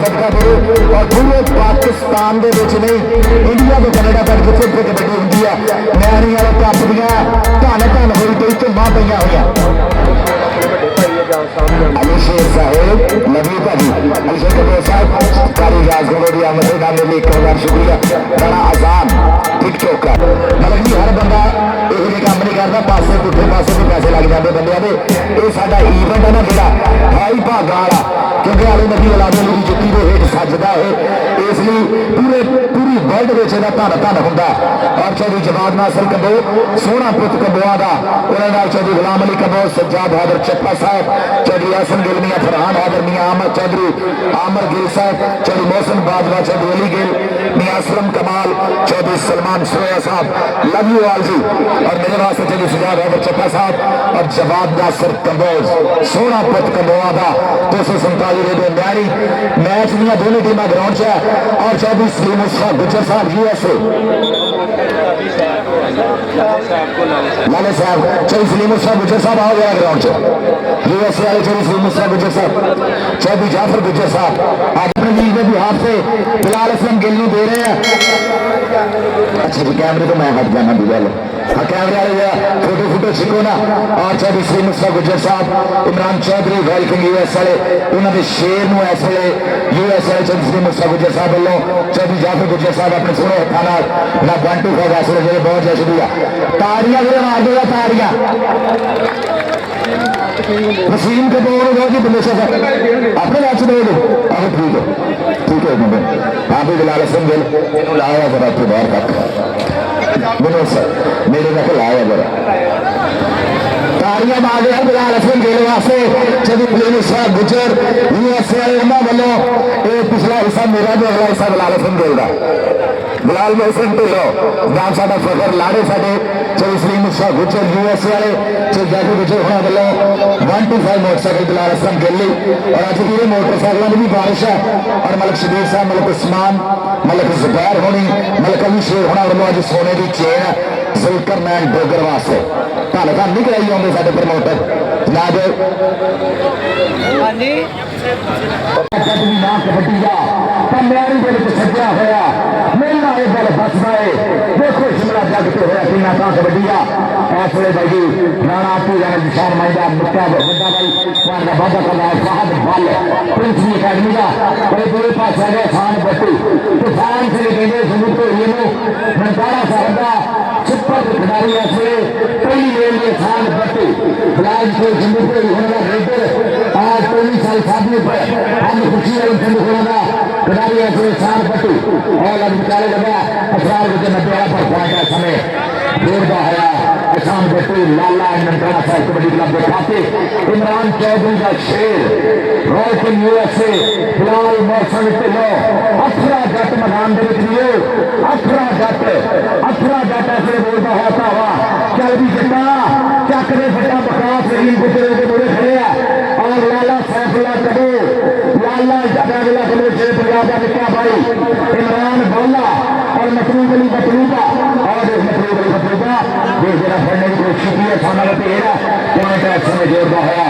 सदका दे और पूरे पाकिस्तान के नहीं इंडिया तो कनेडा तक जिथे जिथे कबड्डी होंगी है मैरी वाले कप दियाँ धन धन हुई तो झुम्मा पई हुई अली शेर साहेब नवी भाजी अली शेर कपूर साहब कारी राजगढ़ की आमद का मेरे एक बार शुक्रिया बड़ा आसान टिकटॉकर मतलब कि हर बंदा ये काम नहीं करता पासे पुठे पासे भी पैसे लग जाते बंद ये साडा ईवेंट है ना जोड़ा है ही भागा वाला क्योंकि आले नबी अलादे मेरी जुत्ती के हेठ सजदा है इसलिए पूरी वर्ल्ड में धन धन होंगे और चौधरी जवाब नासिर कबो सोहना पुत कबोआ का उन्होंने चौधरी गुलाम अली कबो सज्जाद हैदर चप्पा साहब चौधरी हसन गिल मियाँ फरहान हैदर मियाँ अहमद चौधरी आमर गिल साहब चौधरी मोहसिन बाजवा चौधरी अली गिल मियाँ असलम कमाल चौधरी सलमान सोया साहब लव यू ऑल जी और मेरे वास्ते चौधरी सज्जाद हैदर चप्पा साहब और जवाब नासिर कबोज सोहना पुत कबोआ का 247 रेडियो न्यारी मैच दियाँ दोनों टीमें ग्राउंड च है और चौधरी सलीम उस्मान गुजर साहब यूएसए लाले साहब चौधरी सलीम उस्मान गुजर साहब आ गया ग्राउंड च यूएसए वाले चौधरी सलीम उस्मान गुजर साहब चौधरी जाफर गुजर साहब आज अपने लीग में बिहार से बिलाल असलम गिल दे रहे हैं। अच्छा जी कैमरे तो मैं हट जाना दिया हाँ कैमरे वाले फोटो फोटो छिको ना और चौधरी सलीम उस्मान गुजर साहब इमरान चौधरी वेलकम यूएस वाले उन्होंने शेर में इस वे यूएस वाले चौधरी सलीम उस्मान गुजर साहब वालों चौधरी जाफर गुजर साहब अपने सोने हथा ना 125 ऐसे लगे बहुत जैसे शुक्रिया ताड़ियां भी मार देगा ताड़ियां वसीम के बोल रहे कि बंदेशा अपने मैच दे दो अरे ठीक है हाँ भी बिलाल हसन गिल लाया जरा तू बाहर तक मनोज सर मेरे तक लाया जरा ताड़ियां मार दिया बिलाल हसन गिल वास्ते चौधरी सलीम उस्मान गुजर यूएसए उन्होंने वालों ये पिछला हिस्सा मेरा जो अगला हिस्सा बिलाल हसन गिल का बिलाल मोहसिन ढिल्लो नाम साडा फखर लाड़े साडे चौधरी सलीम उस्मान गुजर यूएसए वाले चौधरी जाफर गुजर होना वालों 125 मोटरसाइकिल बिलाल हसन गिल और अज पूरे मोटरसाइकिलों की भी बारिश है और मलक शबीर साहब मलक उस्मान मलक जुबैर होनी मलक अली शेर होना वालों अज सोने की चेन जुल्कर मैन डोगर वास्ते धन धन नहीं कराई आते साडे प्रमोटर जनाब कबड्डी का म्यारी के सज्जा होया मेरा ये बल बसदा है देखो शिमला जग तो होया सीना का कबड्डी का इस वे भाई जी राणा पूजा ने निशान माइंदा मुक्का बड़ा भाई पार का वादा कर रहा है फहद बल प्रिंस की अकेडमी का बड़े पूरे पास आ गए खान बट्टू तूफान से कहते समुद्र को ये मनकारा साहब का छप्पर खिलाड़ी इस वे पहली गेम के खान बट्टू फिलहाल को समुद्र होने का रेडर आज 23 साल साथ में हम खुशी वाले समुद्र होना खिलाड़ी इस वे खान बट्टू और अब निकाले लगा 18 वाला पर पहुंचा समय जोरदार है किसान बट्टू लाला ननकाना साहब कबड्डी क्लब के खाते इमरान चौधरी का शेर रोशन यूएसए फिलहाल मौसम ढिल्लो 18 जट मैदान के 18 जट ऐसे बोलता होता हुआ चल भी जटा चक दे फटा बकवास रही गुजरे के बोले खड़े हैं और लाला सैफुल्ला कबो लाला जटाविला कबो शेर पंजाब का निक्का भाई इमरान बोला और मसरूक अली बतरूका और मसरूक अली बतरूका जो जरा फड़ने की कोशिश की है सामने तेरा पॉइंट एक्शन में जोड़ता है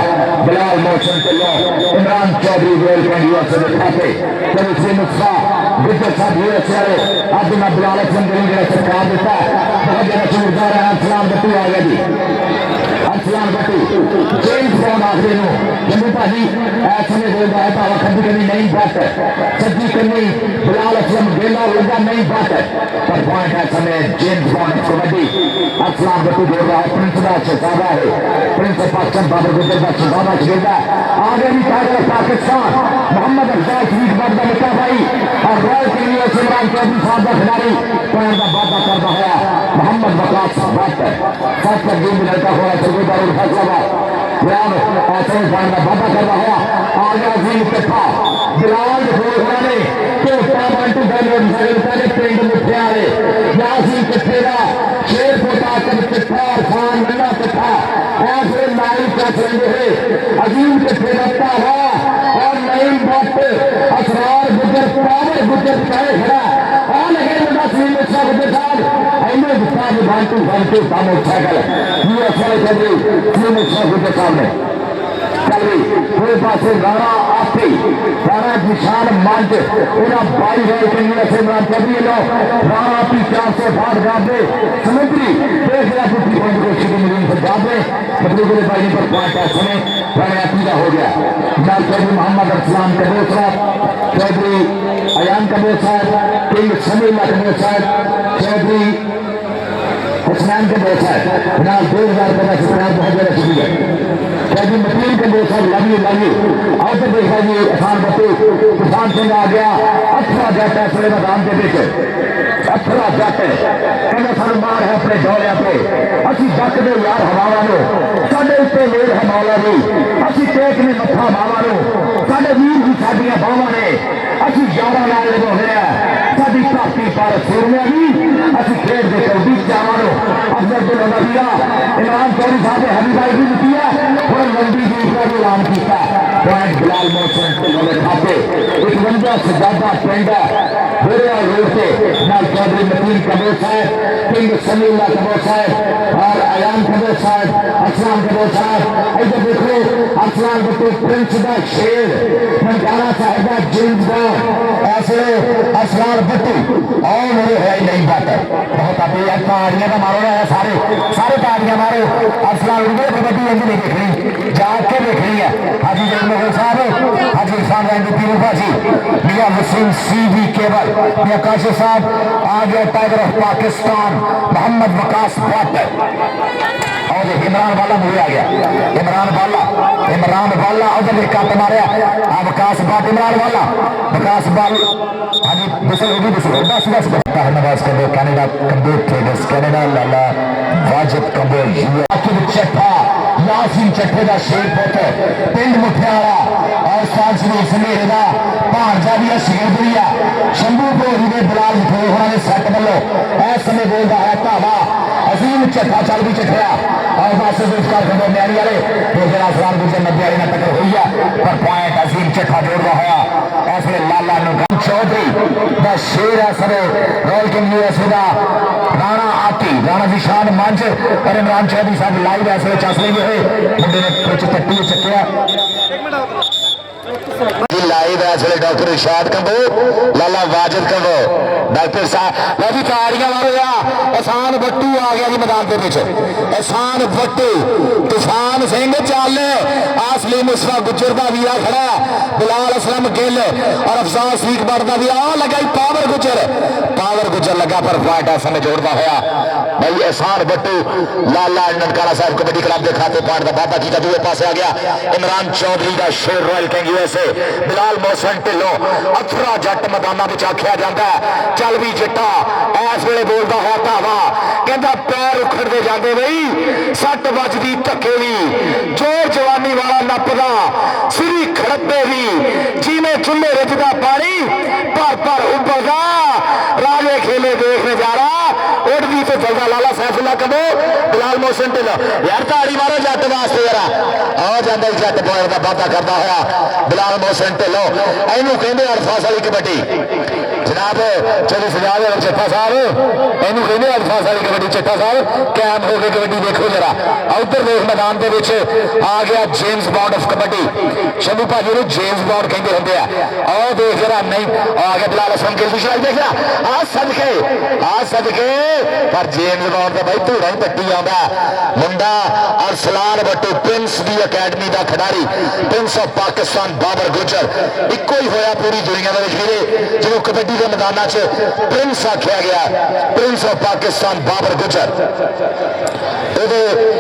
बिलाल मोहसिन ढिल्लो इमरान चौधरी वेलकम यूएसए के खाते चौधरी सलीम उस्मान गुजर साहब यूएसए वाले अब मैं बिलाल हसन गिल जो सरकार देता बहुत ज्यादा शुक्रगुजार है अरसलान बट्टू आ गया जी अरसलान बट्टू जेम्स बॉन्ड आखिरी जम्मू भाजी ऐसे में बोलता है भावा खड्डी करनी नहीं बात सज्जी करनी बिलाल असलम गेला होगा नहीं बात पर पॉइंट है समय जेम्स बॉन्ड कबड्डी अरसलान बट्टू बोल रहा है प्रिंस का शहजादा है प्रिंस पाकिस्तान बाबर गुजर का शहजादा खेलता है आगे भी टाइगर पाकिस्तान मोहम्मद अफजाल शरीफ बद का निका भाई और रॉयल के लिए इमरान चौधरी साहब का खिलाड़ी पॉइंट का वादा करता है मोहम्मद बकास साहब का गेम लड़का हुआ सरगोदार और फैसलाबाद ग्राम ऐसे पॉइंट का वादा कर रहा है आगे अजीम कट्ठा बिलाल होना ने टोटा 125 मोटरसाइकिल पिंड मुठिया यासीन कट्ठे का शेर पोटा कर कट्ठा खान नन्ना कट्ठा ऐसे लाइव कर रहे हैं अजीम कट्ठे लगता है और नईम भट्ट असरार गुजर पावर गुजर चाहे खड़ा और लगे मुंडा सलीम उस्मान गुजर साहब ऐने गुस्सा में बांटू का मोटरसाइकिल यूएस वाले चौधरी सलीम उस्मान गुजर साहब ने चल रही पूरे पास राणा आपी राणा निशान मंच उन्हें 22 रन के लिए इमरान चौधरी लो राणा आपी 460 गाबे समुद्री देख रहा पुट्टी पॉइंट को श्री नवीन पंजाब में बदलू भाई पर पॉइंट है सुने राणा आपी का हो गया इमरान चौधरी मोहम्मद अरसलान कबूर साहब चौधरी अयान कबूर साहब किंग समीला कबूर साहब चौधरी हुसनैन कबूर साहब फिलहाल 2000 रुपये का सत्कार बहुत ज्यादा शुक्रिया चौधरी मतीन कबूर साहब लव यू आओ तो देखा जी आसान बत्तू किसान सिंह आ गया 18 जट है थोड़े मैदान के बीच 18 जट कहना सानू मार है अपने दौरिया पे असी डक दे यार हवावां नो साडे उत्ते मेल है मौला दी असी टेक ने मत्था मावां नो साडे वीर जी साडियां बावां ने असी यारां नाल निभाउंदे आ साडी धरती पर सूरमिया भी असी खेड दे कौडी जावां नो अफजल नबीया इमरान चौधरी साहब ने हबीबाई भी दी है और लंबी दूर का ऐलान किया पॉइंट बिलाल मोहसिन के लोले खाते 51 सजादा पिंड बेरिया रोड से नाल चौधरी मतीन कबूर साहब किंग समीला कबूर साहब और अयान कबूर साहब असलाम कबूर साहब इधर देखो असलाम बट्टू प्रिंस दा शेर ननकाना साहब दा जेम्स बॉन्ड ऐसे असलाम बट्टू और मेरे है नहीं बात बहुत आप ताड़ियां का मारो है सारे ताड़ियां मारो असलाम उनके कबड्डी इंज नहीं देखनी जाके देखनी है हाजी जगमोहन साहब हाजी इरफान रंगती मुफाजी मियां वसीम सीवी केवल मियां काशिफ साहब आ गया टाइगर ऑफ पाकिस्तान मोहम्मद वकास भट्ट और इमरान वाला मुझे आ गया इमरान वाला उधर कट मारे वकास भट्ट इमरान वाला वकास बाल हाजी बस नवाज कबो कैनेडा कबूर ट्रेडर्स कैनेडा लाला वाजिब कबो चट्ठा यासीन चट्ठे का शेर पुत्र पिंड मुठियाला और सांसद समेरे का भांजा भी शेरदरी है शंभू भोरी ने बिलाल विठोर होना ने सैट वालों इस समय बोलता है धावा अजीम चट्ठा चल भी चट्ठिया और बस उसका खबर न्यारी वाले तो जरा सलाम गुजर 90 वाली में टक्कर हुई है पर पॉइंट अजीम चट्ठा जोड़ता होया ऐसे लाला नुगम चौधरी का शेर है सरे रॉयल किंग यूएसए का राणा आती राणा निशान मंच और इमरान चौधरी साहब लाइव ऐसे चस रहे हुए मुंडे ने पिच पट्टी चक्या लाइव है इसलिए डॉक्टर इरशाद कंबो लाला वाजिद कंबो डॉक्टर साहब लो जी ताड़ियां मारो या एहसान बट्टू आ गया जी मैदान के पीछे एहसान बट्टू तूफान सिंह चल आसली मुस्फा गुजर का भी आ खड़ा बिलाल असलम गिल और अफजाल सीख बट का भी आ लगा पावर गुजर लगा पर पॉइंट ऐसा में जोड़ता होया भाई एहसान बट्टू लाला ननकाना साहब कबड्डी क्लब के खाते पॉइंट का वादा किया दूसरे पास आ गया इमरान चौधरी का शेर royal king USA Bilal Mohsin Dhillon 18 जट मैदाना आख्या जाता है चल भी चिट्टा इस वे बोलता है धावा कहता पैर उखड़ते जाते बई सट बजदी धक्के भी जोर जवानी वाला नपदा सिरी खड़पे भी जिमें चुल्हे रिझदा पानी पर उबलदा राजे खेले देख नजारा उड़दी तो चलता लाला सैफुल्ला कबो बिलाल मोहसिन ढिल्लों यार ताड़ी मारो जट वास्ते जरा आ जाता जट पॉइंट का वादा करता हुआ बिलाल मोहसिन ढिल्लों इनू कहते अरफास वाली कबड्डी जनाब चौधरी सजाद चट्ठा साहब इनू कहते अरफास वाली कबड्डी चट्ठा साहब कैम होकर कबड्डी देखो जरा उधर देख मैदान के आ गया James bond of kabaddi Shambhu भाजी ने जेम्स बॉन्ड कहते होंगे और देख जरा नहीं आ गया बिलाल असलम गिल पिछला देख रहा आ सदके पर जेम्स बॉन्ड का भाई धूड़ा ही पट्टी आता मुंडा अरसलान बट्टू प्रिंस दी अकैडमी का खिडारी प्रिंस ऑफ पाकिस्तान बाबर गुजर इको ही होया पूरी दुनिया में जो कबड्डी के मैदान प्रिंस आख्या गया प्रिंस ऑफ पाकिस्तान बाबर गुजर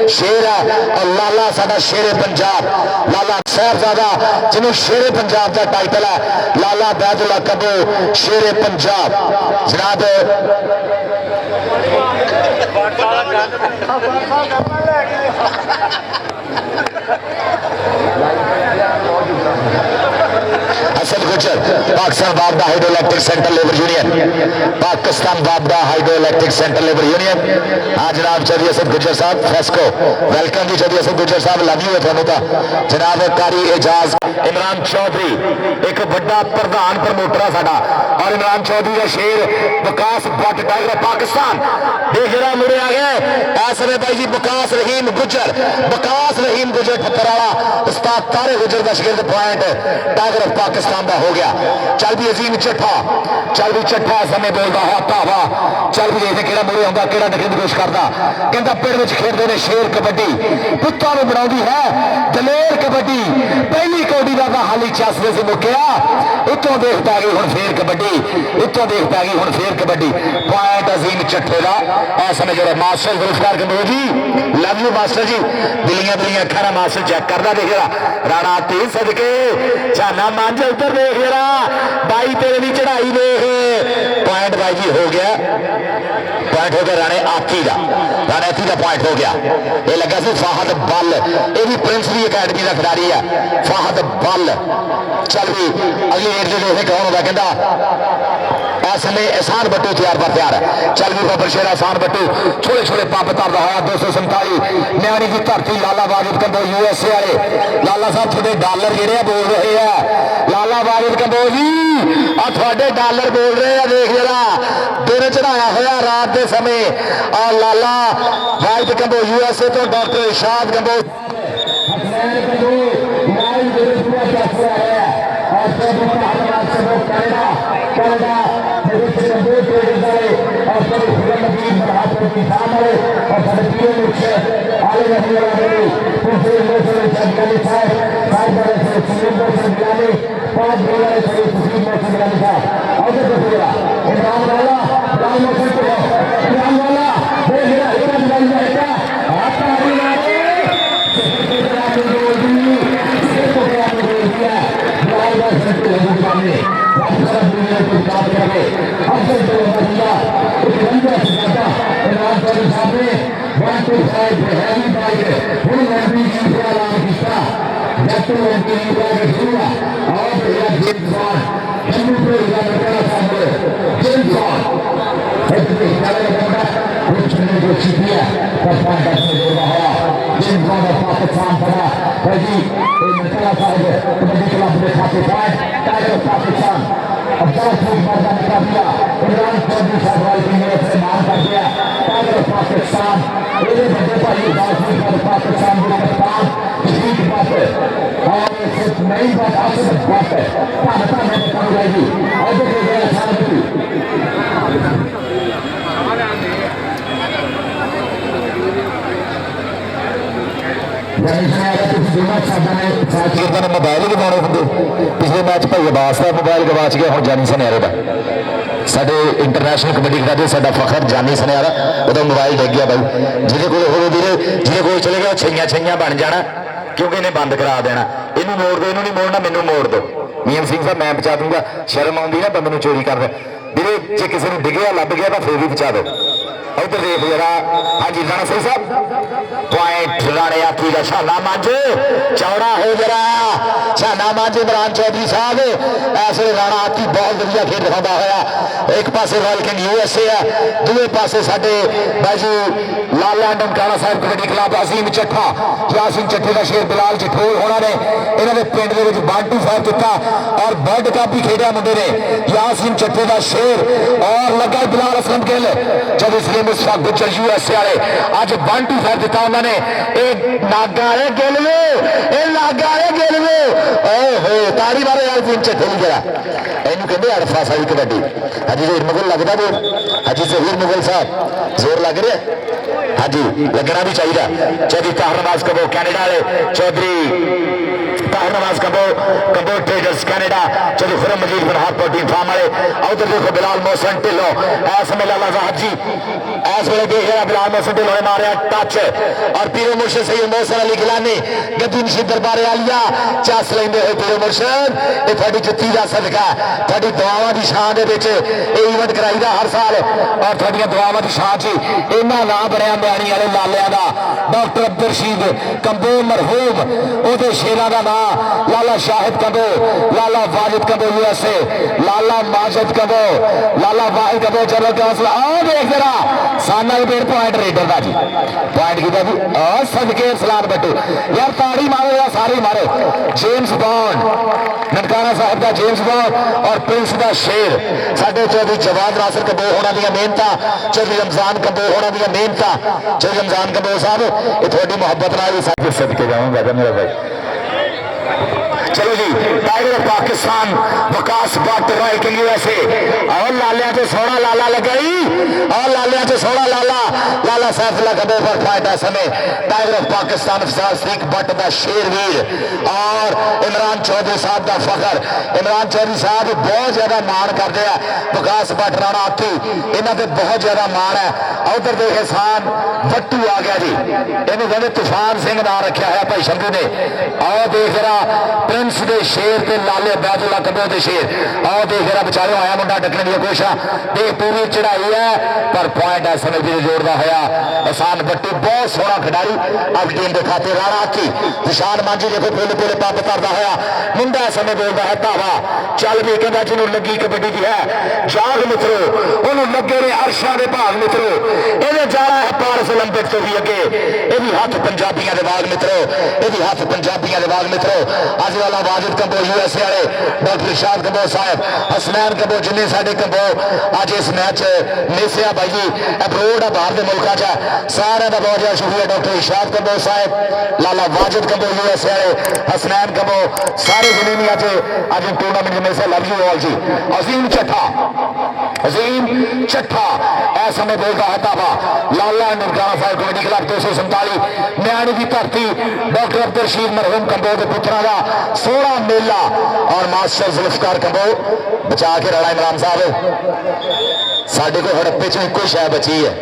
शेर है और लाला साडा शेरे पंजाब लाला साहबजादा जिन्होंने शेरे पंजाब का टाइटल है लाला बैदुल्ला कबो शेरे पंजाब जनाब असद गुजर पाकिस्तान वापदा hydro electric centre labour union, Pakistan वापदा hydro electric centre labour union. हाँ जनाब चौधरी असद गुज्जर साहब फेस्को वेलकम जी। चौधरी असद गुज्जर साहब लव यू है थानू तो जनाब कारी एजाज इमरान चौधरी एक बड़ा प्रधान प्रमोटर है साडा और इमरान चौधरी का शेर विकास भट्ट टाइगर पाकिस्तान देख जरा मुड़े आ गए इस समय भाई जी विकास रहीम गुजर ठप्पराला उस्ताद तारे गुजर का शिगिर्द पॉइंट टाइगर ऑफ पाकिस्तान का हो गया। चल भी अजीम चट्ठा चल भी चट्ठा समय बोलता है भावा चल भी देखते कि मुड़े आता कि नखने की कोशिश करता कहता पिंड में खेलते हैं शेर कबड्डी पुत्ता में बनाती है दलेर कबड्डी पहली कौडी का हाली चासवे से मुक्या उत्तों देख पै गई हूँ फेर कबड्डी उत्तों देख पै गई हूँ फेर कबड्डी पॉइंट अजीम चट्ठे का इस समय जो master Gulfakar Kamboj ji love you master ji बिलियां बिलियां अखा मास्टर चेक करता देख जरा राणा तीन सदके झाना मांझ उधर देख जरा बाई तेरे की चढ़ाई देख पॉइंट बाई जी हो गया पॉइंट हो गया राणे आथी का पॉइंट हो गया। ये लगा सी फाहद बल ये भी प्रिंस की अकेडमी का खिलाड़ी है फाहद बल चल भी अगली रेट जो देखने कौन होगा कहता इस समय एहसान बट्टू तैयार पर तैयार है। चल भी बबर शेर एहसान बट्टू छोटे छोटे पंप तरदा होया 247 न्याणी की धरती लाला वाजिद कंबोज यूएसए वाले लाला साहब थोड़े डॉलर जेडे बोल रहे हैं लाला वाजिद कंबोज जी थोड़े डॉलर बोल रहे हैं देख जरा दिन चढ़ाया होया रात के समय और लाला वाजिद कंबोज यूएसए तो डॉक्टर इरशाद कंबोज मोबाइल ही गवाने होंगे पिछले मैच भाई अब्बास का मोबाइल गवाच गया हूँ जानी सनियारे का साडे इंटरनेशनल कबड्डी खिलाड़ी साडा फखर जानी सनियारा वो मोबाइल डिग गया भाई जिहदे कोल होवे वीरे जिहदे कोल चले गया छइयां छइयां बन जाना क्योंकि इन्हें बंद करा देना इनू मोड़ दो इनू नहीं मोड़ना मैनू मोड़ दो मीम सिंह साहब मैं बचा दूंगा शर्म आउंदी ना बंदे नूं चोरी कर वीरे जे किसी ने डिगया लभ गया तो फिर भी बचा दो उधर देख जरा हाँ जी राणा सिंह साहब पॉइंट राणे आथी का शाना मांझे चौड़ा हो जरा शाना मांझे इमरान चौधरी साहब ऐसे राणा आथी बहुत वधिया खेल दिखाता होया एक पासे रॉयल किंग यूएसए है दूसरे पासे साडे बाजू लाला डमकाना साहब कबड्डी क्लब असीम चट्ठा यासीन चट्ठे का शेर बिलाल चठोल होना ने इन्होंने पिंड के बांटू साहब दिता और वर्ल्ड कप भी खेड़ा मुंडे ने यासीन चट्ठे का शेर और लगा बिलाल असलम गिल जब इसलिए मुस्ताफा गुज्जर यूएसए वाले अज बांटू साहब दिता उन्होंने नागा है गिलवे नागा है गिलवे ओहो ताड़ी मारे यार तीन चट्ठे नहीं जरा इनू कहते अड़फा सारी कबड्डी हाजी जहीर मुगल लगता बोल हाजी जहीर मुगल साहब जोर लग रहा हाँ जी लगना भी चाहिए चौधरी ताहर नवाज कबो कैनेडा वाले चौधरी ताहर नवाज कबो ट्रेडर्स कैनेडा चौधरी खुरम मजीद बनहार प्रोटीन फार्म वाले उधर देखो बिलाल मोहसन ढिल्लो ऐस में लाला साहब जी ऐस वे देख रहा बिलाल मोहसन ढिल्लो ने मारे टच और पीरो मुर्शद सैयद मोहसन अली गिलानी गद्दी नशीद दरबार आलिया चस लेंदे हुए पीरो मुर्शद ये थोड़ी जुत्ती का सदका थोड़ी दुआवां की शान इवेंट कराईदा हर साल और थोड़िया दुआवां की शान च इन्ना नाम बनया म्याणी वाले लालिया का डॉक्टर अब्दुल रशीद कंबो मरहूम वो शेरा का नाम लाला शाहिद कंबो, लाला वाजिद कंबो यूएसए, लाला माजिद कंबो, लाला वाहिद कंबो जबरदस्त। आओ देख जरा साना पेड़ पॉइंट रेडर का जी पॉइंट किया जी सदके सलाम बट्टू यार ताड़ी मारो या सारी मारो। जेम्स बॉन्ड ननकाना साहब का जेम्स बॉन्ड और प्रिंस का शेर साडे चौधरी जवाद नासिर कंबो होना दी मेहनत, चौधरी रमजान कंबो होना दी मेहनत। चौधरी रमजान कंबो साहब ये थोड़ी मोहब्बत नाल ही सदके जाऊंगा मेरा भाई। चलो जी टाइगर ऑफ पाकिस्तान वकास भट्ट रॉय के यूएसए और लालिया तो सोना लाला लगाई और लालिया तो सोना लाला लाला सैफुल्लाह कबो पर फाइट है समय टाइगर ऑफ पाकिस्तान सिख भट्ट का शेरवीर और इमरान चौधरी साहब का फखर। इमरान चौधरी साहब बहुत ज्यादा मान करते हैं वकास भट्ट राणा आथी इन्हों पर बहुत ज्यादा मान है। उधर देख एहसान भट्टू आ गया जी इन्हें कहते तूफान सिंह नाम रखा है भाई शंभू ने। और देख रहा प्रिंस दे शेर ते लाले बैदुल्ला कंबो दे शेर आओ देख रहा बेचारे आया मुंडा डकने की कोशिश देख पूरी चढ़ाई है पर पॉइंट है समय भी जोड़ता होया एहसान भट्टू बहुत सोहना खिडारी अब टीम के खाते राणा आखी निशान मांझी देखो पूरे पूरे पंप करता होया मुंडा समय बोलता है धावा चल भी कहता जिन्होंने लगी कबड्डी की है जाग मित्रो उन्होंने लगे ने अरशा के भाग मित्रो ये जाना है पारिस ओलंपिक तो भी अगे ये भी हथ पंजाबियों के बाग मित्रो ये भी हथ पंजाबियों के बाग मित्रो। अज वाला वाजिद कंबो यूएसए वाले डॉक्टर इरशाद कंबो साहब हसनैन कंबो जिन्हें साढ़े कंबो अज इस मैच मिसिया भाई जी अब्रोड है बाहर के मुल्कों च सारे का बहुत ज्यादा शुक्रिया डॉक्टर इरशाद कंबो साहब लाला वाजिद कंबो यूएसए वाले हसनैन कंबो सारे जिन्हें भी अज टूर्नामेंट में से लव यू ऑल जी। अजीम चट्ठा ऐ समय बोलता है ताबा लाला ननकाना साहब कबड्डी क्लब 247 न्याणी की धरती डॉक्टर अब्दुल रशीद मरहूम कंबो के पुत्रा का 16 मेला और मास्टर जुल्फकार कंबो बचा के रड़ा इमरान साहब साढ़े को हड़प्पे च एको शह बची है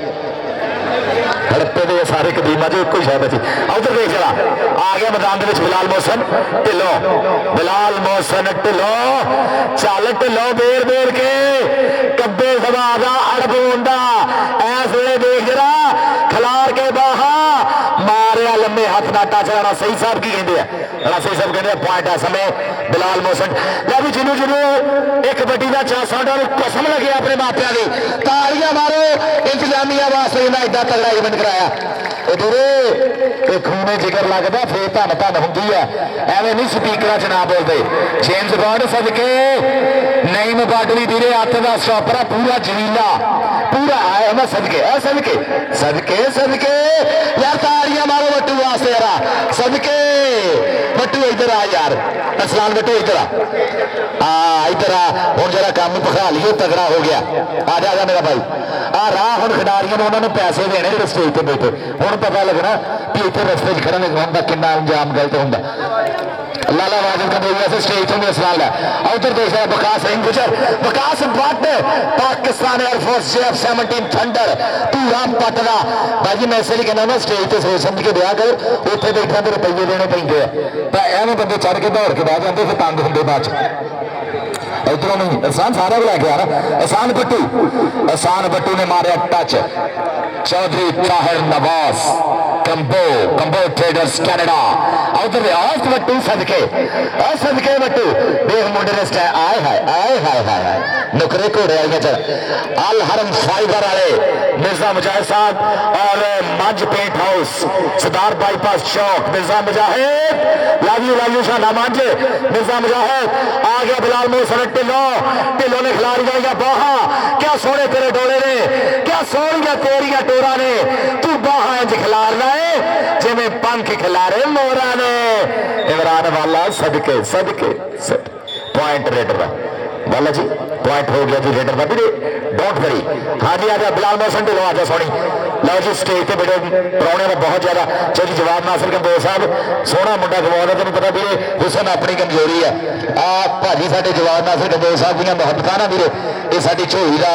हड़प्पे के सारे कदीमा जो एको शह बची। उधर देख जरा आ गया मैदान के बिलाल मोहसन ढिलो बिलाल मोहसन ढिलो चल ढिलो बेर बेर के कब्बे सभा का अड़ब होंदा इस वे देख जरा खिलार के बाहा मारिया लम्बे हाथ ना टच राणा सही साहब की कहते हैं राणा सही साहब कहते हैं पॉइंट है समय बिलाल मोहसन जब जिन्हों जिन्हों एक कबड्डी का चांस कसम लगे अपने मापिया की तालियां मारो इंतजामिया वास्ते इन्हें एडा तगड़ा इवेंट कराया खूने जिगर लगता फिर धन धन होंगी है एवं नहीं स्पीकर च ना बोलते। जेम्स बॉन्ड सदके नहीं मुबाडली धीरे हथ का स्टॉपर पूरा जमीला पूरा आया मैं सदके सदके सदके सदके यार तालियां मारो बट्टू वास्ते यार सदके बट्टू इधर आ यार असलान बट्टू इधर आ इधर आ हूँ जरा काम भखा लियो तगड़ा हो गया आ जा मेरा भाई आ राह हूँ खिडारियों ने उन्होंने पैसे देने जो स्टेज पर बैठे हूँ पता लगना भी इतने रस्ते खड़न होंगे कि अंजाम गलत होंगे। लाला वाजिद का बोलिया से स्टेज तो सवाल है उधर देख रहा Bakas Singh Gujjar Bakas Bhatt Pakistan air force JF-17 thunder तू राम पटना भाई जी मैं इसलिए कहना ना स्टेज तो सोच समझ के ब्याह कर उत्थे बैठा तो रुपये देने पेंगे एवं बंदे चढ़ के दौड़ के बह जाते फिर तंग होंगे बाद इधरों नहीं एहसान सारा को लैके आ रहा एहसान भट्टू ने मारे touch Chaudhry Tahir Nawaz Kamboh traders Canada उधर भट्टू सदके भट्टू देख मुंडे ने आए हाय नुकरे घोड़े वाली चल अल हरम फाइबर वाले मिर्जा मुजाहिद साहब और मंज पेंट हाउस सरदार बाईपास चौक मिर्जा मुजाहिद लाजू शाना मंज मिर्जा मुजाहिद आ गया बिलाल मोहसन ढिलो ने खिलाड़ी जाएगा बाहा क्या सोने तेरे डोले ने क्या सोनिया तेरिया टोरा ने तू बाहा इंज खिलारना है जिमें पंख खिलारे मोरा ने इमरान वाला सदके पॉइंट रेडर वाला जी पॉइंट हो गया जी रेडर का भी डोंट वरी हाँ जी आजा बिलाल मोहसन ढिलो आजा सोनी लो जी स्टेज पे बड़े प्राणे का बहुत ज्यादा चौधरी जवाब नासिर कंबोज साहब सोहना मुंडा गवादा तेन पता भी हुसन अपनी कमजोरी है आ भाजी साडे जवाब नासिर कंबोज साहब दी मुहब्बतां ना वीरे ये साडी झोली का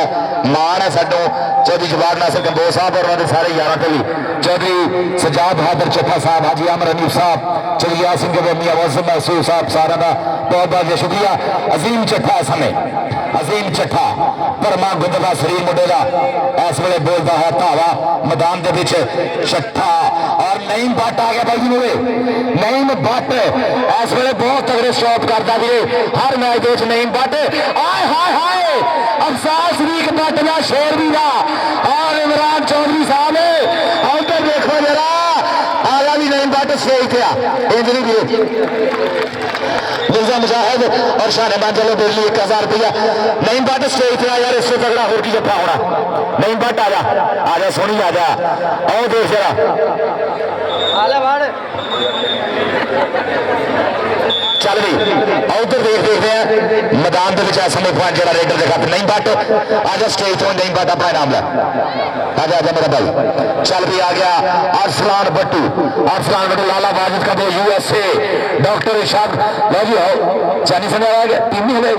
मान है साडों चौधरी जवाब नासिर कंबोज साहब और उन्होंने सारे यार ते भी चौधरी सजाद बहादुर चट्ठा साहब हाजी अमर हनीफ साहब चौधरी यासिन के मियां मौसम महसूस साहब सारा का बहुत बहुत शुक्रिया। अजीम चट्ठा समय अजीम चट्ठा भरमा गुंदला शरीर मुंडे का इस वे बोलता है धावा मैदान के चट्ठा और नईम भट्ट आ गया भाई जी। नईम भट्ट इस वे बहुत तगड़े शॉट करता भी हर मैच के नईम भट्ट आए हाय हाय अफसास शरीक भट्ट का शेर भी था और इमरान चौधरी साहब उधर देखो जरा आला भी नईम भट्ट स्टेज थे इंजनी भी मिर्जा मुजाहिद और शाहनवाज चलो डेली 1000 रुपया नईम भट्ट स्टेज थे यार इससे तगड़ा होर की जफा होना। नईम भट्ट आ जा सोनी आ जा आओ देख जरा चल भी उधर देखते हैं मैदान के इस समय पॉइंट जरा रेडर के खाते नहीं भट्ट आजा स्टेज तो नहीं भट्ट अपना नाम ला आजा आजा मेरा भाई चल भी आ गया अरसलान भट्टू लाला वाजिद का वो USA डॉक्टर इरशाद लो जी आओ चानी समझ आ गया टीम नहीं है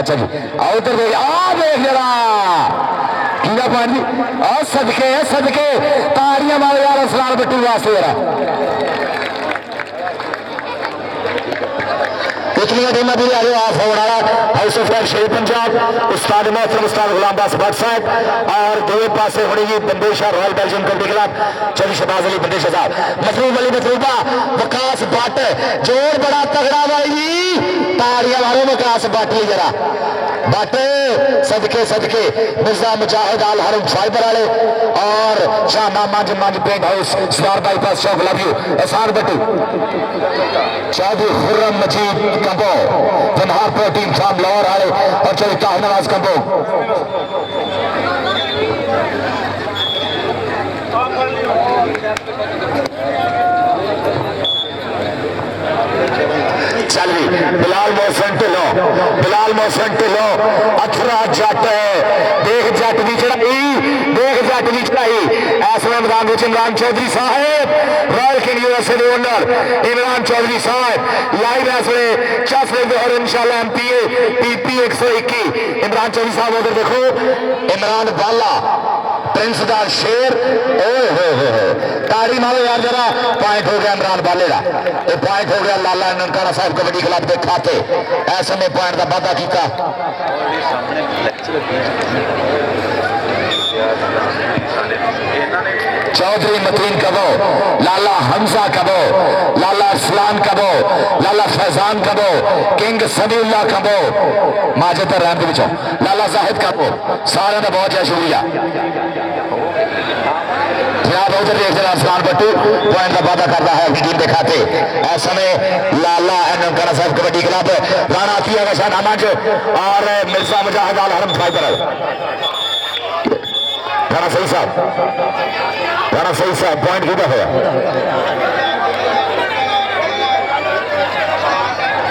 अच्छा जी आओ उधर देख आ देख जरा कीड़ा पॉइंट जी और सदके ताड़ियां मारो यार अरसलान भट्टू वास्ते जरा इतनी टीमें भी आ ऑफ होने वाला हाउस ऑफ लाइफ शेर पंजाब उस्ताद मोहतरम उस्ताद गुलाम दास भट्ट साहब और दो पासे होगी Bandesha royal Belgium kabaddi club Chaudhry Shahbaz Ali Bandesha साहब मसरूफ अली मतरूबा वकास भट्ट जोर बड़ा तगड़ा भाई जी ताड़ियां मारो वकास भट्ट ही जरा भट्ट सदके मिर्जा मुजाहिद आल हरम फाइबर वाले और Shahna Manj paint house star bypass चौक लव यू एहसान भट्टू चौधरी खुर्रम मजीद कंबो फनहार प्रोटीन फार्म लाहौर वाले और चौधरी ताहिर नवाज कंबो चल भी बिलाल मोहसन ढिलो अथरा जट देख जट की चढ़ाई इस मैदान में इमरान चौधरी साहब रॉयल किंग USA के ओनर इमरान चौधरी साहब लाइव इस वे चस लेते और इंशाल्लाह MPA PP 121 इमरान चौधरी साहब उधर देखो इमरान बाला प्रिंस दा शेर ताड़ी मारो यार जरा पॉइंट हो गया इमरान बाले का पॉइंट हो गया लाला ननकाना साहब कबड्डी क्लब के खाते ऐसे में पॉइंट का वादा किया चौधरी मतीन कबो लाला हमजा कबो लाला अरसलान कबो लाला फैजान कबो किंग समीउल्लाह कबो माजिद रहम के लाला जाहिद कबो सारे का बहुत बहुत शुक्रिया जनाब उधर देख जरा अरसलान भट्टू पॉइंट का वादा करता है अपनी टीम के खाते इस समय लाला ननकाना साहब कबड्डी क्लब राणा अतिया का शान मंच और मिर्जा मुजाहिद आल हरम फाइबर राणा सही साहब पॉइंट कितना होया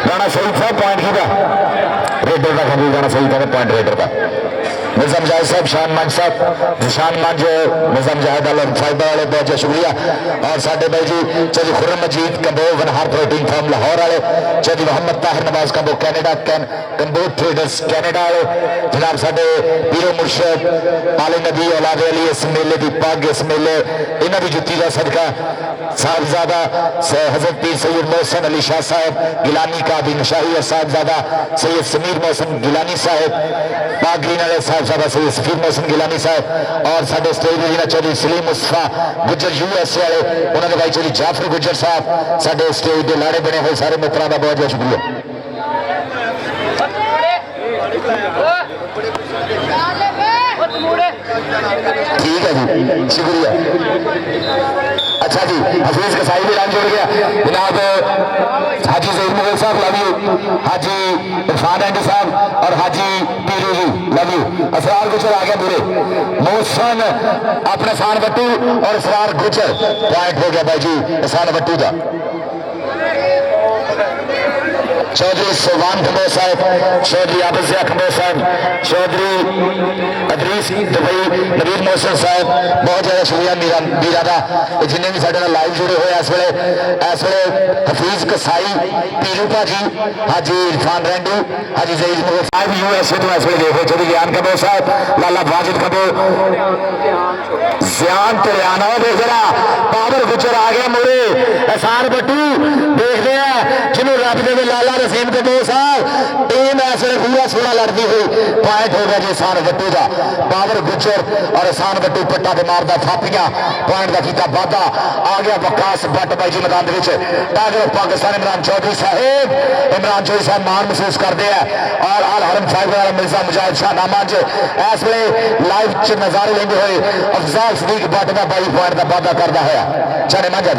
राणा सही साहब पॉइंट कितना रेडर का खबीर राणा सही था पॉइंट रेडर का मिर्जा मुजाहिद साहब शान मंच साहब निशान मंच मिर्जा मुजाहिद आलम फाइबर वाले बहुत बहुत शुक्रिया और साडे भाई जी चौधरी खुर्रम मजीद कंबो वनहार प्रोटीन फार्म लाहौर वाले Chaudhry Mohammad Tahir Nawaz Kamboh Canada Kamboh traders Canada वाले जनाब साडे पीरो मुर्शद आले नबी औलाद अली इस मेले की पग इस मेले इन्हों की जुत्ती का सदका साहिबजादा हजरत पीर सैयद मोहसन अली शाह साहब गिलानी का भी नशाही साहिबजादा सैयद समीर मोहसन गिलानी साहब पाक ग्रीन वाले साहब सैयद सफीर मोहसन गिलानी साहब और साडे स्टेज चौधरी सलीम मुस्तफा गुजर USA वाले उन्होंने भाई चौधरी जाफर गुजर साहब साडे स्टेज के लाड़े बने हुए सारे मित्रों का बहुत बहुत शुक्रिया ठीक है जी शुक्रिया अच्छा जी हफीज कसाई भी लाइन जुड़ गया जनाब हाजी ज़हीर मुगल साहब love you Haji Irfan Andy साहब और हाजी पीरू जी लव यू असरार गुजर आ गया पूरे मोहसन अपने एहसान भट्टू और असरार गुजर पॉइंट हो गया भाई जी एहसान भट्टू का चौधरी सुल्तान खंबो साहब चौधरी आबजिया खंबो साहब चौधरी अदरीस दुबई नवीद मोहसन साहब बहुत ज्यादा शुक्रिया मीरा का जिन्हें भी साढ़े लाइव जुड़े हुए इस वे हफीज कसाई पीरू भाजी हाजी इरफान रेंडू हाजी ज़हीर मुगल साहब USA तो इस वे देखो चौधरी ज्ञान खंबो साहब लाला वाजिद खंबो ज्यान तरियाना देख जरा पावर गुजर आ गया मोरे एहसान भट्टू देखते हैं जिन्होंने रब दे लाला रसीम के 2 साल टीम ऐसे पूरा 16 लड़ती हुई पॉइंट हो गया जी एहसान वट्टू का बाबर गुजर और एहसान वट्टू पट्टा के मारदा थापियां पॉइंट का किया वाधा आ गया वकास भट्ट भाई जी मैदान टाइगर ऑफ पाकिस्तान इमरान चौधरी साहब मान महसूस करते हैं और अल हरम फाइबर वाला मिर्जा मुजाहिद शाह नामा इस वे लाइव च नजारे लेंदे हुए अफजाल सदीक भट्ट का 22 पॉइंट का वाधा करता है चढ़े मंजा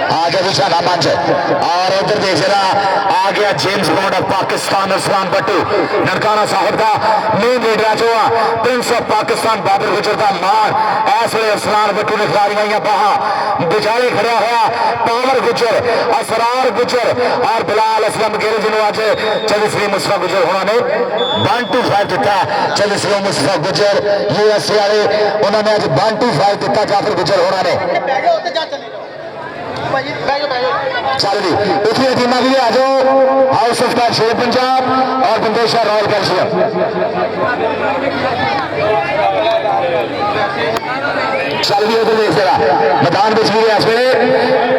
आगे भी शाना मंच और उधर देख रहा आ गया James bond of Pakistan Usman Bhattu Nankana साहब का मेन लीडर जो प्रिंस ऑफ पाकिस्तान बाबर गुजर का मान इस वे उस्मान भट्टू ने खिलाड़ियां बाहा बिचारे खड़ा हुआ पावर गुजर असरार गुजर और बिलाल असलम गिर जिन्होंने आज चलिसली मुस्तफा गुजर होना ने 1-2-5 दिता चलिसली मुस्तफा गुजर यूएसए वाले उन्होंने आज 1-2-5 दिता जाफर गुजर होना ने चल जी इतनी टीम भी आ जाओ हाउस ऑफ कार शेर पंजाब और बंदेशा रॉयल कैल्शियम चल भी उधर देख रहा मैदान में भी इस वे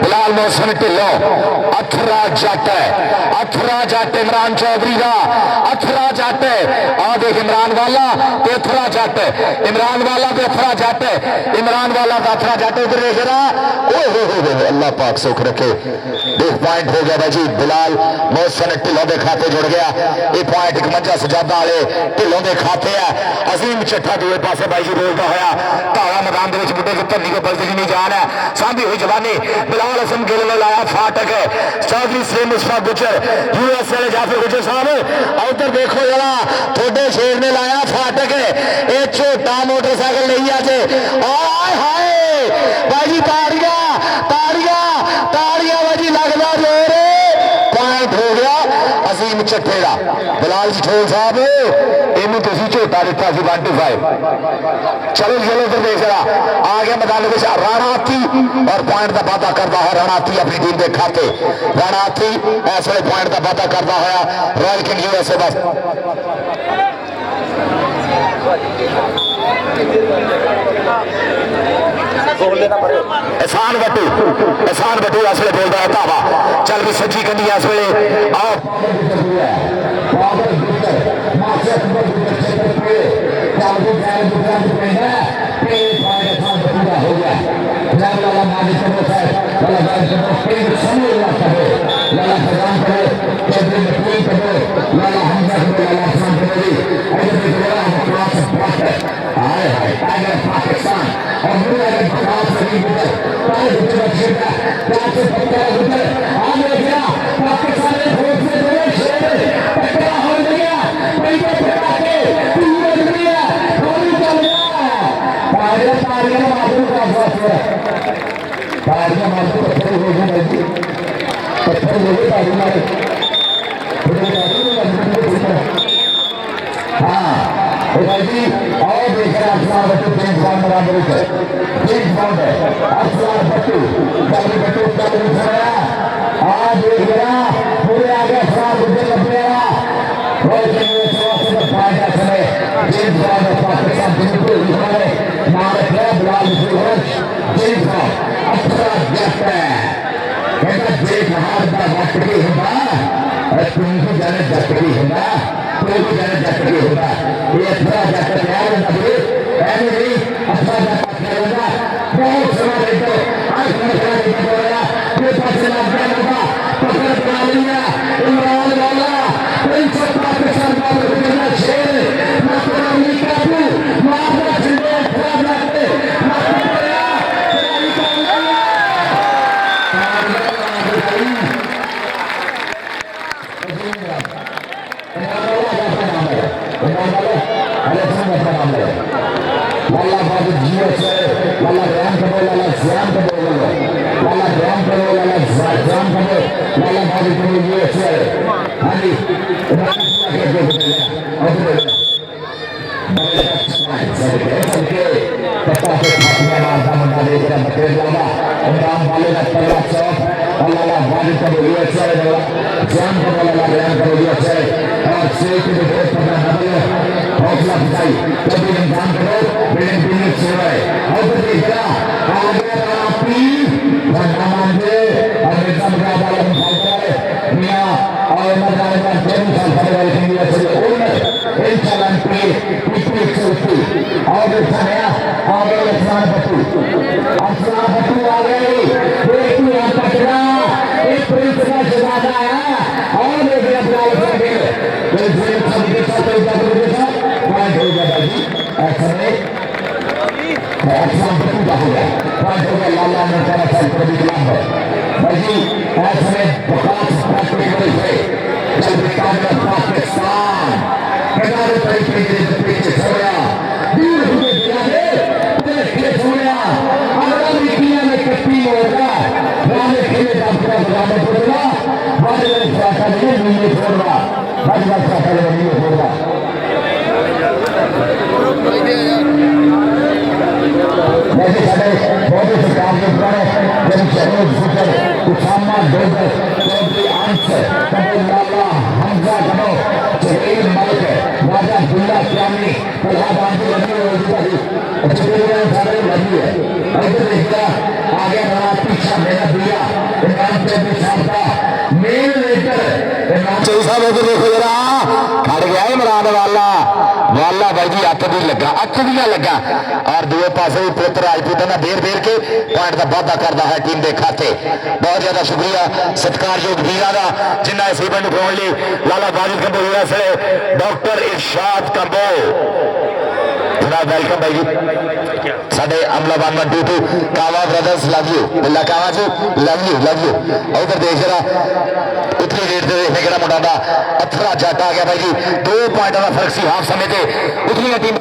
बिलाल मोहसन ढिल्लो अथरा जट इमरान चौधरी का अथरा जट आ देख इमरान वाला अथरा जट इमरान वाला अथरा जट इमरान वाला का अथरा जट उधर देख रहा अल्लाह पाक सुख रखे देख पॉइंट हो गया भाई जी बिलाल मोहसन ढिल्लों के खाते जुड़ गया ये पॉइंट एक मंजा सजादा वाले ढिल्लों के खाते है अजीम चट्ठा दूसरे पासे भाई जी बोलता होया धारा मैदान के बुढ़े की धरनी को बलदी नहीं जान है सांभी हुई जवानी बिलाल असम गिल ने लाया फाटक चौधरी सलीम मुस्तफा गुजर यूएस वाले जाफर गुजर साहब उधर देखो जरा थोड़े शेर ने लाया फाटक ये छोटा मोटरसाइकिल नहीं आज आय हाय भाई जी ताड़ियां भाई जी लगदा जोर पॉइंट हो गया अजीम चट्ठे का बिलाल जी ठोल साहब इनू तुम झोटा दिता 1-5 चलो उधर देख रहा आ गया मैदान में राणा हाथी और पॉइंट का वादा करता है राणा हाथी अपनी टीम के खाते राणा हाथी इस वे पॉइंट का वादा करता है रॉयल किंग यूएसए बस एहसान बट्टू इस वे बोलता है धावा चल भी सज्जी कंडी इस वे आओ पाकिस्तान Thank you. मियां और मदन का जन्म साल सारे वाले इंडिया से उन्नत इंशाल्लाह पे पिछले चलती और साया आगे अफसान बट्टू आ गए देखिए आप पटना एक प्रिंस का शहजादा आया और देखिए अपना लगे तो जेल सब के साथ जाकर के साथ पॉइंट हो गया भाई ऐसा में अफसान बट्टू का हो गया पॉइंट हो गया लाला ने कहा था कभी खिलाफ है भाई ऐसे में बकवास प्रैक्टिकल है जब कांग्रेस पाकिस्तान किनारे तरीके के पीछे छोड़ा दूर हुए गिराने तेरे खेत छोड़ा अगर मिट्टियां में कट्टी होगा रामे खेले डॉक्टर रामे छोड़ना बादल साका नहीं नीले छोड़ना बादल साका नहीं छोड़ना वैसे सारे बहुत से काम के पुराने जब शहरों सुपर उसामा डोगर चौधरी अंश कबीर लाला हमजा गनो जहीर मलिक राजा अब्दुल्ला श्यामी प्रधान गांधी लगी है सारे लगी है इधर देखा आगे बड़ा पीछा मेरा दिया इमरान चौधरी साहब का मेन लेकर इमरान चौधरी साहब को देखो जरा खड़ गया इमरान वाला भाई जी अख भी लगा अख भी लगा और दूसरे पासे भी पुत्र राजपूत ने देर के पॉइंट का वाधा करता है टीम के खाते बहुत ज्यादा शुक्रिया सत्कारयोग वीर का जिन्हें इस इवेंट उठाने लिए लाला वाजिद कंबो से डॉक्टर इरशाद कंबो जनाब वेलकम भाई जी साडे अमला 112 कावा ब्रदर्स लव यू बिल्ला कावा जी लव यू उधर देख जरा उतनी रेट से देखने के मुंडा अथरा जट आ गया भाई जी 2 पॉइंट का फर्क सी हाफ समय से उतनी टीम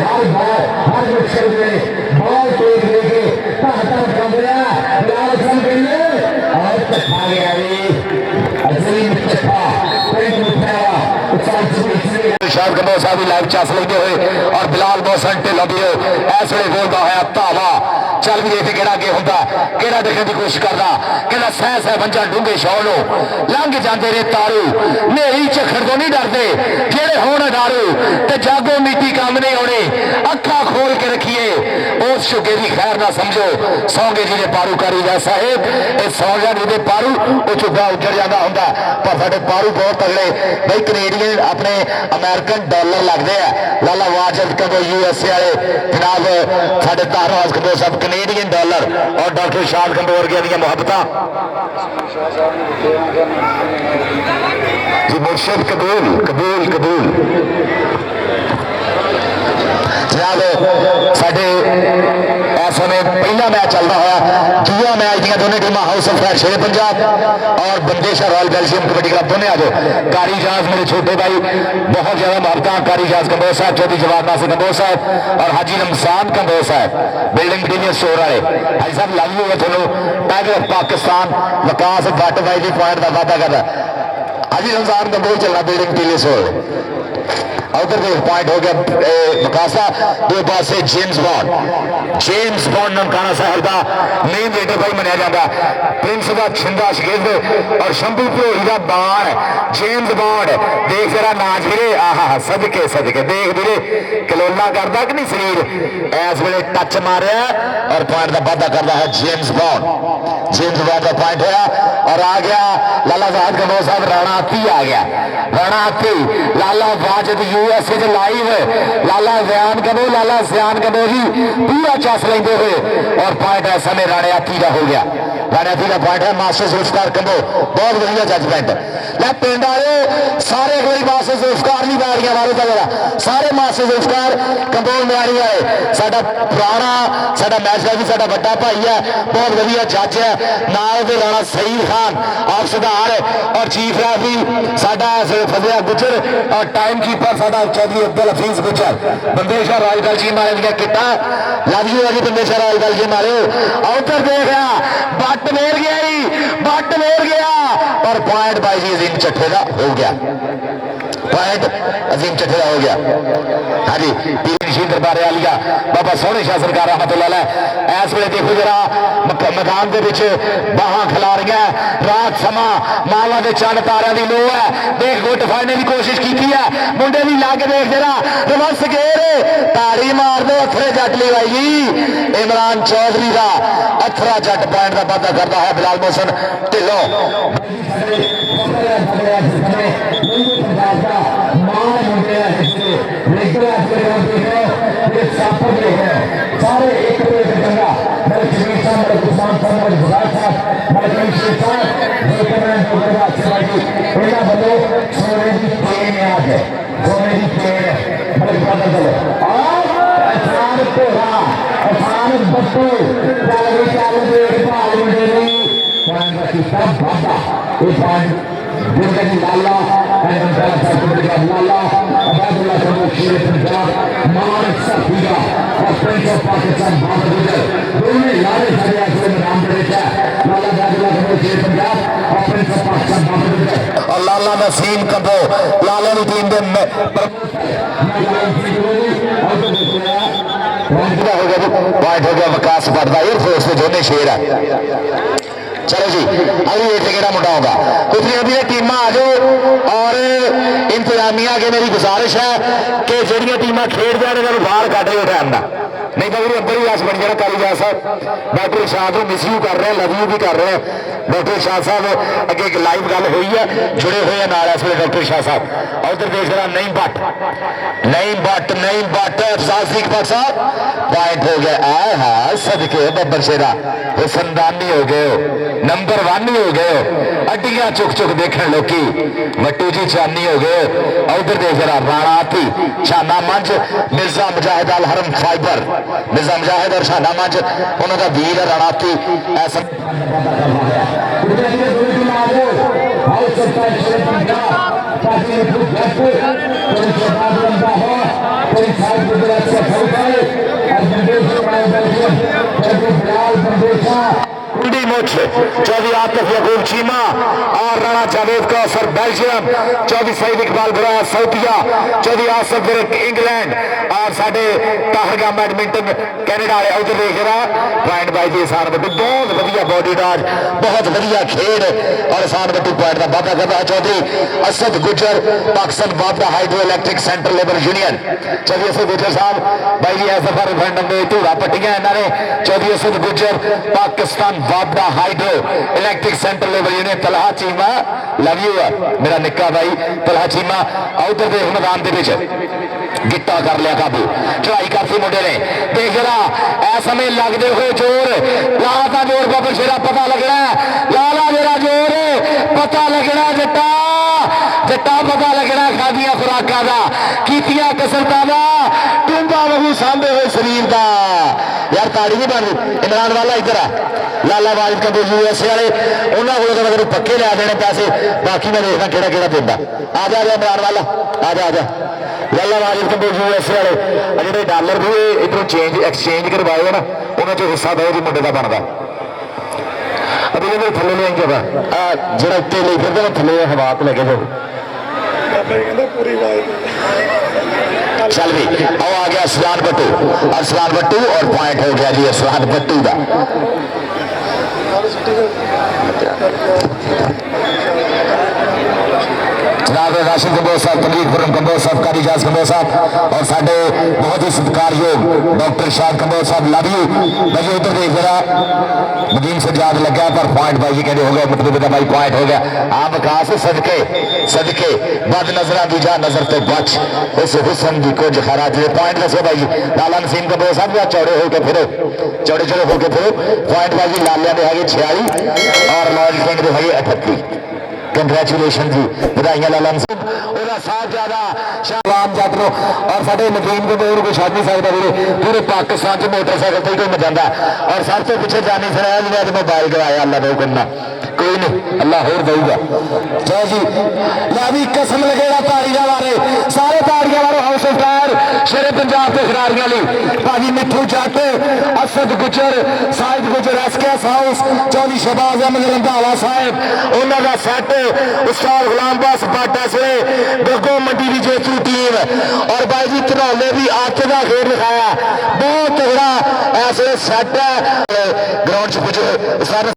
हर बार हर बॉल टेक लेके शायद गंबोह साहब लाइव चस लेंदे हुए और बिलाल मोहसन ढिल्लों दी इस वे बोलता होया धावा चल भी देखे केड़ा अगे हुंदा केड़ा देखने की कोशिश करदा कहना सह सह वंजा डूंगे शौल लंघ जाते ने तारू नेरी झखड़ तो नहीं डरते जेड़े होण अडारू ते जागो मीटी काम नहीं आने अखा खोल के रखिए उस झुगे की खैर ना समझो सौंगे जी ने पारू करी जा साहेब ये सौंगा जी पारू वो झुगा उजड़ जाता होंगे पर साडे पारू बहुत तगड़े भाई कनेडियन अपने अमेरिकन डॉलर लगते हैं लाला वाजिद कदों USA वाले जनाब साडे तारवाज कदों सब कनेडियन डॉलर और डॉक्टर शाद कंबोर वर्गिया मुहब्बत जी मुर्शद कबूल कबूल कबूल जनाब साडे इस समय पहला मैच चलता हुआ दूसरा मैच दी दोनों टीम हाउस ऑफ शेर पंजाब और Bandesha royal Belgium kabaddi club दोनों आ जाओ कारी जहाज मेरे छोटे भाई बहुत ज्यादा मुहब्बत कारी जहाज कंबोह साहब चौधरी जवाब नासिर कंबोह साहब और हाजी रमजान कंबोह साहब बिल्डिंग मटीरियल स्टोर वाले हाजी साहब लव यू है थोनों टाइगर ऑफ पाकिस्तान विकास भट्ट भाई की पॉइंट का वादा करता हाजी रमजान कंबोह चलना बिल्डिंग मटीरियल स्टोर उधर देख पॉइंट हो गया मकासा दो पास से जेम्स बॉन्ड ननकाना साहब का मेन लीडर भाई मनिया जाता प्रिंस का छिंदा शगेद और शंभू भरोली का बाण जेम्स बॉन्ड देख जरा नाच वीरे आह सदके सदके देख वीरे कलोला करता कि नहीं शरीर इस वे टच मारिया और पॉइंट का वादा करता है जेम्स बॉन्ड का पॉइंट होया और आ गया लाला साहब कबोह साहब राणा हाथी आ गया राणा हाथी लाला वाजिद USA लाइव लाला ज्ञान कबोह लाला ज्ञान कबोह जी पूरा चस लेंदे हुए और पॉइंट है समय राणे हाथी का हो गया राणे हाथी का पॉइंट है मास्टर जुल्फकार कबोह बहुत बढ़िया जजमेंट मैं पिंड आए सारे एक बार मास्टर जुल्फकार नहीं बैठ गया मारो जरा सारे मास्टर जुल्फकार कबोह म्यारी आए साडा पुराना साडा मैच का भी साडा बड़ा भाई है बहुत बढ़िया जज है नाल दे राणा सईद खान आप सुधार और चीफ रेफरी साडा फजलिया गुजर और टाइम कीपर साडा चौधरी अब्दुल हफीज गुजर बंदेशा रॉयल बेल्जियम वाले दी किटा लव यू है जी बंदेशा रॉयल बेल्जियम वाले उधर देख रहा बट मेर गया और पॉइंट बाई जी अजीम चट्ठे का हो गया पॉइंट अजीम चट्ठे का हो गया हाँ जी पीर दरबार आलिया बाबा सोहने शाह सरकार रहमतुल्लाह इस वे देखो जरा मैदान के बाहां खिला रही रात समा माला के चंद तारिया की लो है देख गुट फड़ने की कोशिश की है मुंडे भी ला के देख जरा रिवर्स गेर ताड़ी मार दो अथरे जट ली भाई जी इमरान चौधरी का अथरा जट पॉइंट का वादा करता है बिलाल मोहसन ढिल्लों सारे एक चंगा मेरे शमीर साहब मेरे गुस्मान साहब मेरे गुजार साहब मेरे कमिश्नर साहब पहला बंदो सोने की ट्रेन में आ गए सोने की ट्रेन मेरे पता चलो और आसान कोरा आसान बट्टू चालू चालू भाग में पॉइंट का किस्सा बाबा ये पॉइंट जिंदगी लाला लाला अबादुल्ला साहब शेर पंजाब मानक साफीगा और प्रिंस ऑफ पाकिस्तान बाबर गुजर दोनों लाले सारे आखिर में नाम दे लाला अबादुल्ला साहब शेर पंजाब और प्रिंस ऑफ पाकिस्तान बाबर गुजर और लाला नसीम कबो लाला की टीम के पॉइंट हो गया विकास बढ़ता एयरफोर्स के दोनों शेर है चलो जी अभी देखते केड़ा मुंडा होगा कुछ अभी टीम आ जाओ और इंतजामिया के मेरी गुजारिश है कि जड़िया टीम खेड जाने बाहर कट रहे टाइम का नहीं तो अंदर ही रस बन जाना काली जा साहब डॉक्टर शाह को मिस यू कर रहे हैं लव यू भी कर रहे हैं डॉक्टर शाह साहब अगे एक लाइव गल हुई है जुड़े हुए हैं नाल इस वे डॉक्टर शाह साहब और उधर देख रहा नहीं बट अफसास भट्ट साहब पॉइंट हो गया आए हाँ सदके बब्बर शेरा हुसनदानी हो गए हो नंबर 1 हो गए हो अड्डियां चुक देखने लोकी वट्टू जी चानी हो गए और उधर देख रहा राणा हाथी शाना मंच मिर्जा मुजाहिद अल हरम फाइबर मिर्जा मुजाहिद और शाना मंच उन्होंने वीर राणा हाथी ऐसा लंबी मुछ 24 आतिफ यकूब चीमा और राणा जावेद कौसर बेल्जियम 24 सईद इकबाल बुरा सऊदिया 24 आसफ विरक इंग्लैंड और साडे ताहरगा बैडमिंटन कैनेडा वाले उधर देख रहा पॉइंट बाई जी इसान बट्टू बहुत वधिया बॉडी डाज बहुत वधिया खेड और इसान बट्टू पॉइंट का वादा करता है चौधरी असद गुजर पाकिस्तान वापडा hydro electric centre labour union Chaudhry Asad Gujjar साहब भाई जी ऐसा फर फंडे धूड़ा पट्टियां इन्होंने चौधरी असद गुजर पाकिस्तान वापडा hydro electric centre labour union Talha Cheema love you मेरा निक्का भाई तलहा चीमा उधर देख मैदान के गिट्टा कर लिया काबू चढ़ाई करती मुंडे ने देख जरा ऐ समय लगते हुए जोर लाला का जोर बाबा शेरा पता लगना लाला मेरा जोर पता लगना जट्टा जट्टा पता लगना खादिया खुराका का कीतिया कसरता का टूंबा बहु सामने हुए शरीर का यार ताड़ी नहीं बन रही इमरान वाला इधर आ लाला वाजिद का यूएसए वाले उन्होंने को अगर पक्के लिया देने पैसे बाकी मैं देखना केड़ा केड़ा देता आ जा इमरान वाला आ जा लाला वाजिद के यूएसए वाले जो डॉलर भी इधरों चेंज एक्सचेंज करवाए ना उन्होंने हिस्सा दो जी मुंडे का बनता अभी मेरे थले ले आएंगे जो उत्ते ले फिर थले हवा तो लगे जाओ चल भी आओ आ गया अरसलान बट्टू और पॉइंट हो गया जी अरसलान बट्टू का जनाब राशिद कंबोज साहब तमीर खुर्रम कंबोज साहब कारी जाज कंबोज साहब और साडे बहुत ही सत्कारयोग डॉक्टर शाद कंबोज साहब लव यू भाई उधर देख जरा नदीम सजाद लगा पर पॉइंट भाई कहते हो गया मतलब भाई पॉइंट हो गया आम खास सदके बद नजर दी जा नजर तो बच उस हुसन की कुछ खरा जो पॉइंट दसो भाई लाला नसीम कंबोज साहब चौड़े होकर फिरो चौड़े होकर फिरो पॉइंट भाई लालिया के है 46 और लॉयल सिंह के है 38 कंग्रेचुलेशन जी बधाइयां लाला साहबजादा शाहबान जातरो और साडे नकीम के दूर कोई छाड़ नहीं सकता वीरे पूरे पाकिस्तान च मोटरसाइकिल पर ही कोई मजांदा और सब तो पिछले जानी सुनाया जिन्हें अज मोबाइल गवाया अल्लाह दो करना कोई नहीं अल्लाह होर देगा जय जी ला भी कसम लगेगा ताड़ियां वाले सारे ताड़ियां वाले हाउस ऑफ टायर शेरे पंजाब के खिलाड़ियों लिए भाजी मिठू जट असद गुजर साहिद गुजर एसकेएस हाउस चौधरी शहबाज अहमद रंधावा साहब उन्होंने का सैट उस्ताद गुलाम बास बाटा से बगो मंडी की जेतू टीम और भाई जी धनौले भी आते का खेल दिखाया बहुत तगड़ा ऐसे सैट है ग्राउंड च पुजे